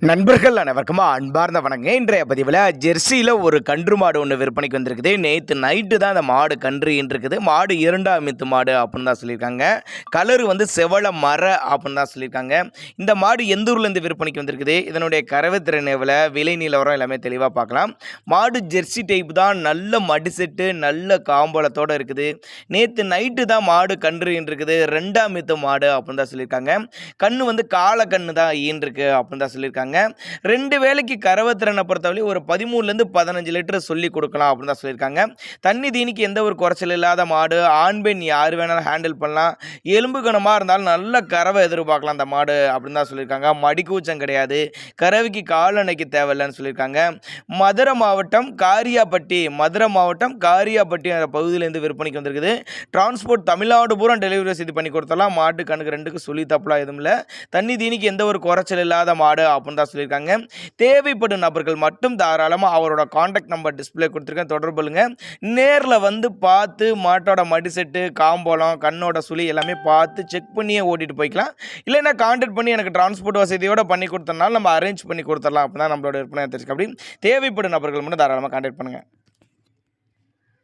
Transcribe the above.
நண்பர்கள் அனைவருக்கும் அன்பார்ந்த வணங்க. இன்றைய பதிவில் ஜெர்சியில் ஒரு கன்று மாடு ஒன்று விற்பனைக்கு வந்திருக்குது. நேற்று நைட்டு தான் அந்த மாடு கன்று இருக்குது. மாடு இரண்டாம் மித்து மாடு அப்படின்னு தான் சொல்லியிருக்காங்க. கலர் வந்து செவள மர அப்படின்னு தான் சொல்லியிருக்காங்க. இந்த மாடு எந்த ஊர்லேருந்து விற்பனைக்கு வந்திருக்குது, இதனுடைய கறவை திறன் எவ்வளோ, விலை நிலவரம் எல்லாமே தெளிவாக பார்க்கலாம். மாடு ஜெர்சி டைப் தான், நல்ல மடிசெட்டு, நல்ல காம்பளத்தோடு இருக்குது. நேற்று நைட்டு தான் மாடு கன்று இருக்குது. ரெண்டாம் மித்து மாடு அப்படின்னு தான் சொல்லியிருக்காங்க. கன்று வந்து கால கன்று தான் ஈன்றிருக்கு அப்படின்னு தான் சொல்லியிருக்காங்க. ரெண்டு வேளைக்கு கறவை திறனை பொறுத்தவரை ஒரு 13லேருந்து 15 லிட்டர் சொல்லி கொடுக்கலாம் அப்படின்னு தான் சொல்லியிருக்காங்க. தண்ணி தீனிக்கு எந்த ஒரு குறைச்சல் இல்லாத மாடு. ஆண் பெண் யார் வேணாலும் ஹேண்டில் பண்ணலாம். எலும்பு கனமாக இருந்தாலும் நல்ல கறவை எதிர்பார்க்கலாம் அந்த மாடு அப்படின்னு தான் சொல்லியிருக்காங்க. மடிக்கூச்சம் கிடையாது. கறவைக்கு காலணைக்கு தேவையில்லைன்னு சொல்லியிருக்காங்க. மதுரை மாவட்டம் காரியாபட்டி என்ற பகுதியிலேருந்து விற்பனைக்கு வந்திருக்குது. டிரான்ஸ்போர்ட் தமிழ்நாடு பூரா டெலிவரி வசதி பண்ணி கொடுத்தலாம். மாட்டு கணக்கு ரெண்டுக்கு சொல்லி தப்பலாம் எதுவும் இல்லை. தண்ணி தீனிக்கு எந்த ஒரு குறைச்சல் இல்லாத மாடு அப்படின்னு தான் சொல்லியிருக்காங்க. தேவைப்படும் நபர்கள் மட்டும் தாராளமாக அவரோட கான்டாக்ட் நம்பர் டிஸ்பிளே கொடுத்துருக்கேன், தொடர்பு கொள்ளுங்க. நேரில் வந்து பார்த்து மாட்டோட மடிசெட்டு, காம்போலம், கண்ணோட சுழி எல்லாமே பார்த்து செக் பண்ணியே ஓட்டிட்டு போய்க்கலாம். இல்லைன்னா கான்டாக்ட் பண்ணி எனக்கு டிரான்ஸ்போர்ட் வசதியோடு பண்ணி கொடுத்தனால நம்ம அரேஞ்ச் பண்ணி கொடுத்துடலாம். அப்படி தான் நம்மளோட விற்பனை தெரிஞ்சுக்க. அப்படி தேவைப்படும் நபர்கள் மட்டும் தாராளமாக கான்டாக்ட் பண்ணுங்கள்.